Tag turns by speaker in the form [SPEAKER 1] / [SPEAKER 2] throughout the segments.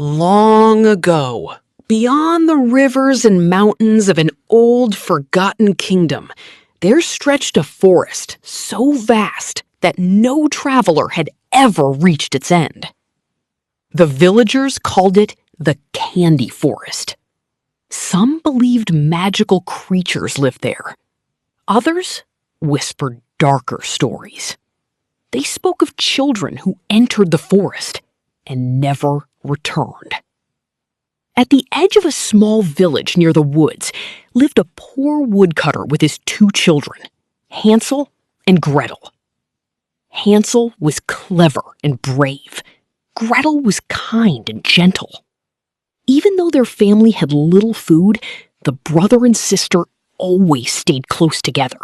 [SPEAKER 1] Long ago, beyond the rivers and mountains of an old, forgotten kingdom, there stretched a forest so vast that no traveler had ever reached its end. The villagers called it the Candy Forest. Some believed magical creatures lived there. Others whispered darker stories. They spoke of children who entered the forest and never returned. At the edge of a small village near the woods lived a poor woodcutter with his 2 children, Hansel and Gretel. Hansel was clever and brave. Gretel was kind and gentle. Even though their family had little food, the brother and sister always stayed close together.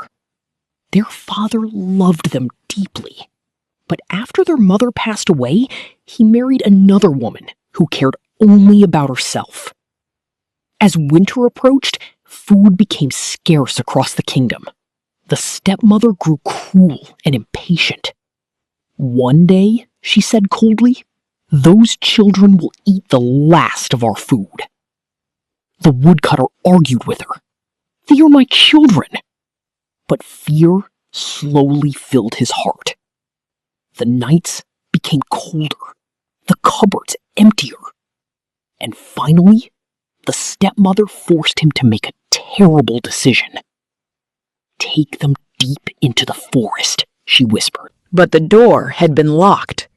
[SPEAKER 1] Their father loved them deeply. But after their mother passed away, he married another woman who cared only about herself. As winter approached, food became scarce across the kingdom. The stepmother grew cruel and impatient. "One day," she said coldly, "those children will eat the last of our food." The woodcutter argued with her. "They are my children." But fear slowly filled his heart. The nights became colder, the cupboards emptier, and finally, the stepmother forced him to make a terrible decision. "Take them deep into the forest," she whispered. But the door had been locked,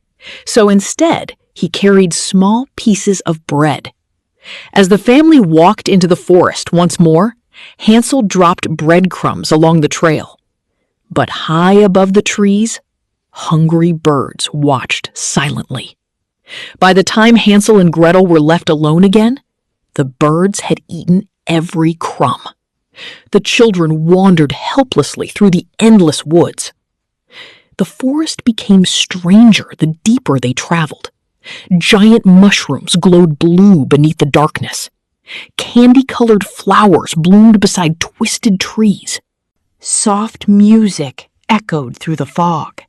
[SPEAKER 1] so instead he carried small pieces of bread. As the family walked into the forest once more, Hansel dropped breadcrumbs along the trail. But high above the trees, hungry birds watched silently. By the time Hansel and Gretel were left alone again, the birds had eaten every crumb. The children wandered helplessly through the endless woods. The forest became stranger the deeper they traveled. Giant mushrooms glowed blue beneath the darkness. Candy-colored flowers bloomed beside twisted trees. Soft music echoed through the fog.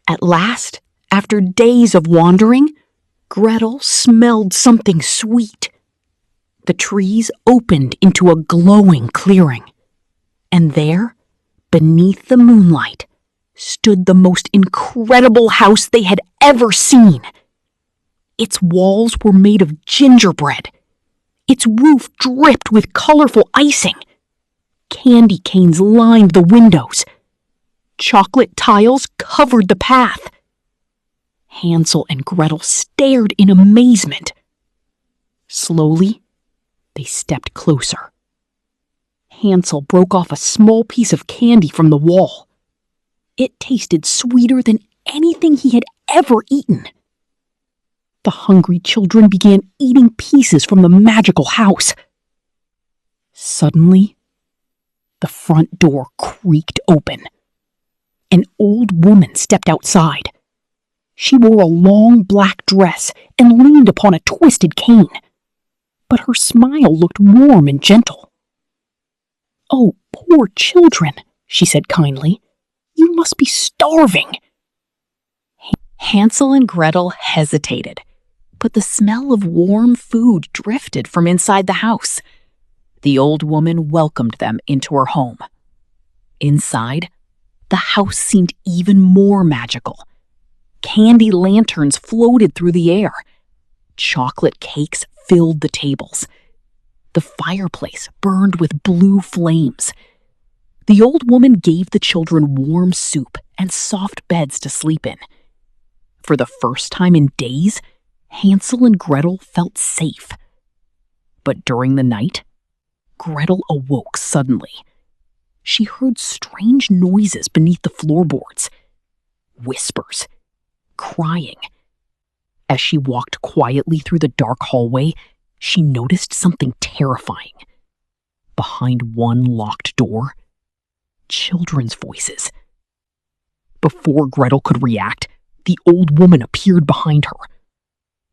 [SPEAKER 1] At last, after days of wandering, Gretel smelled something sweet. The trees opened into a glowing clearing, and there, beneath the moonlight, stood the most incredible house they had ever seen. Its walls were made of gingerbread. Its roof dripped with colorful icing. Candy canes lined the windows. Chocolate tiles covered the path. Hansel and Gretel stared in amazement. Slowly, they stepped closer. Hansel broke off a small piece of candy from the wall. It tasted sweeter than anything he had ever eaten. The hungry children began eating pieces from the magical house. Suddenly, the front door creaked open. An old woman stepped outside. She wore a long black dress and leaned upon a twisted cane. But her smile looked warm and gentle. "Oh, poor children," she said kindly. "You must be starving." Hansel and Gretel hesitated, but the smell of warm food drifted from inside the house. The old woman welcomed them into her home. Inside, the house seemed even more magical. Candy lanterns floated through the air. Chocolate cakes filled the tables. The fireplace burned with blue flames. The old woman gave the children warm soup and soft beds to sleep in. For the first time in days, Hansel and Gretel felt safe. But during the night, Gretel awoke suddenly. She heard strange noises beneath the floorboards. Whispers. Crying. As she walked quietly through the dark hallway, she noticed something terrifying. Behind one locked door, children's voices. Before Gretel could react, the old woman appeared behind her.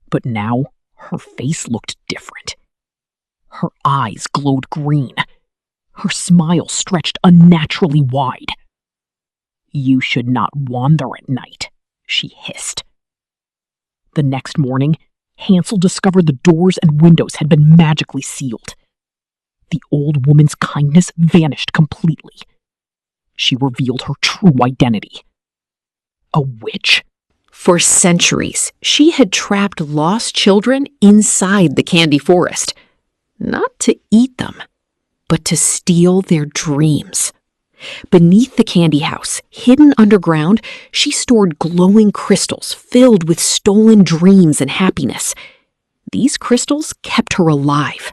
[SPEAKER 1] But now, her face looked different. Her eyes glowed green. Her smile stretched unnaturally wide. "You should not wander at night," she hissed. The next morning, Hansel discovered the doors and windows had been magically sealed. The old woman's kindness vanished completely. She revealed her true identity: a witch. For centuries, she had trapped lost children inside the candy forest, not to eat them, but to steal their dreams. Beneath the candy house, hidden underground, she stored glowing crystals filled with stolen dreams and happiness. These crystals kept her alive.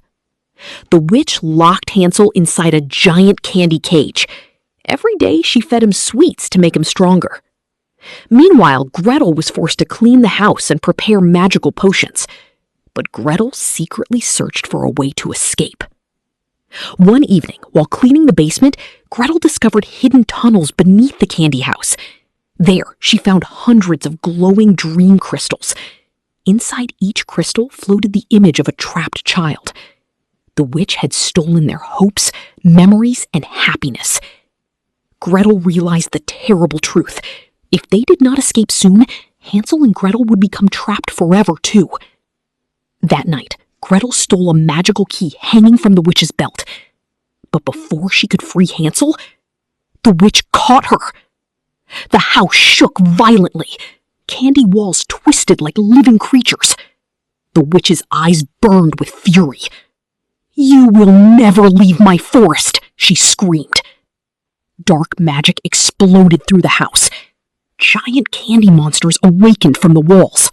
[SPEAKER 1] The witch locked Hansel inside a giant candy cage. Every day she fed him sweets to make him stronger. Meanwhile, Gretel was forced to clean the house and prepare magical potions. But Gretel secretly searched for a way to escape. One evening, while cleaning the basement, Gretel discovered hidden tunnels beneath the candy house. There, she found hundreds of glowing dream crystals. Inside each crystal floated the image of a trapped child. The witch had stolen their hopes, memories, and happiness. Gretel realized the terrible truth. If they did not escape soon, Hansel and Gretel would become trapped forever, too. That night, Gretel stole a magical key hanging from the witch's belt. But before she could free Hansel, the witch caught her. The house shook violently. Candy walls twisted like living creatures. The witch's eyes burned with fury. "You will never leave my forest," she screamed. Dark magic exploded through the house. Giant candy monsters awakened from the walls.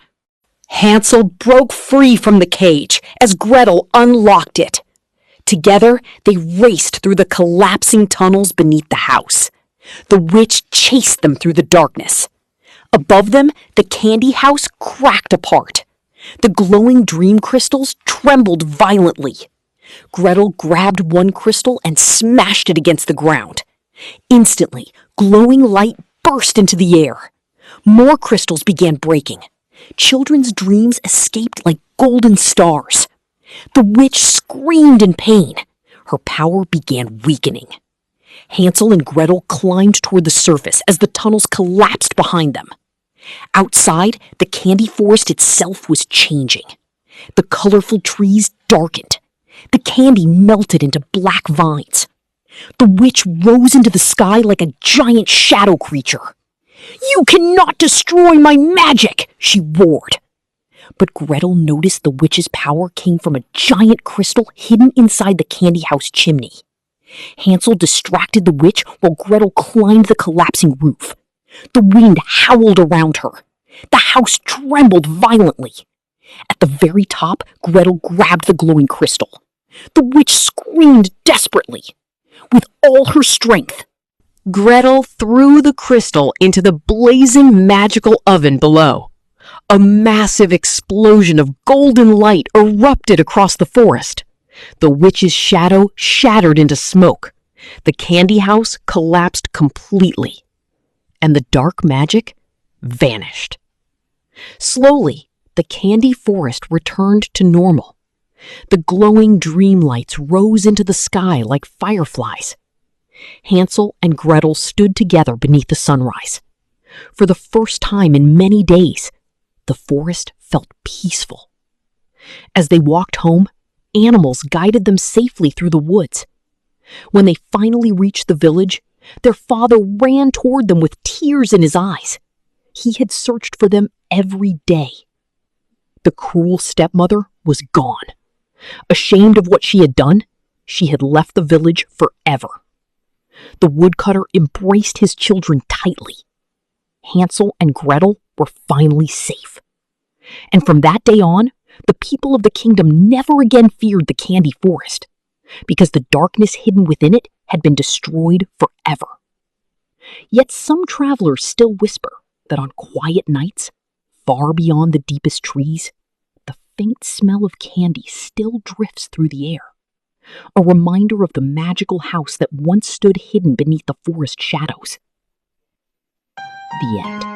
[SPEAKER 1] Hansel broke free from the cage as Gretel unlocked it. Together, they raced through the collapsing tunnels beneath the house. The witch chased them through the darkness. Above them, the candy house cracked apart. The glowing dream crystals trembled violently. Gretel grabbed one crystal and smashed it against the ground. Instantly, glowing light burst into the air. More crystals began breaking. Children's dreams escaped like golden stars. The witch screamed in pain. Her power began weakening. Hansel and Gretel climbed toward the surface as the tunnels collapsed behind them. Outside, the candy forest itself was changing. The colorful trees darkened. The candy melted into black vines. The witch rose into the sky like a giant shadow creature. "You cannot destroy my magic!" she roared. But Gretel noticed the witch's power came from a giant crystal hidden inside the candy house chimney. Hansel distracted the witch while Gretel climbed the collapsing roof. The wind howled around her. The house trembled violently. At the very top, Gretel grabbed the glowing crystal. The witch screamed desperately. With all her strength, Gretel threw the crystal into the blazing magical oven below. A massive explosion of golden light erupted across the forest. The witch's shadow shattered into smoke. The candy house collapsed completely, and the dark magic vanished. Slowly, the candy forest returned to normal. The glowing dream lights rose into the sky like fireflies. Hansel and Gretel stood together beneath the sunrise. For the first time in many days, the forest felt peaceful. As they walked home, animals guided them safely through the woods. When they finally reached the village, their father ran toward them with tears in his eyes. He had searched for them every day. The cruel stepmother was gone. Ashamed of what she had done, she had left the village forever. The woodcutter embraced his children tightly. Hansel and Gretel were finally safe. And from that day on, the people of the kingdom never again feared the candy forest, because the darkness hidden within it had been destroyed forever. Yet some travelers still whisper that on quiet nights, far beyond the deepest trees, the faint smell of candy still drifts through the air, a reminder of the magical house that once stood hidden beneath the forest shadows. The end.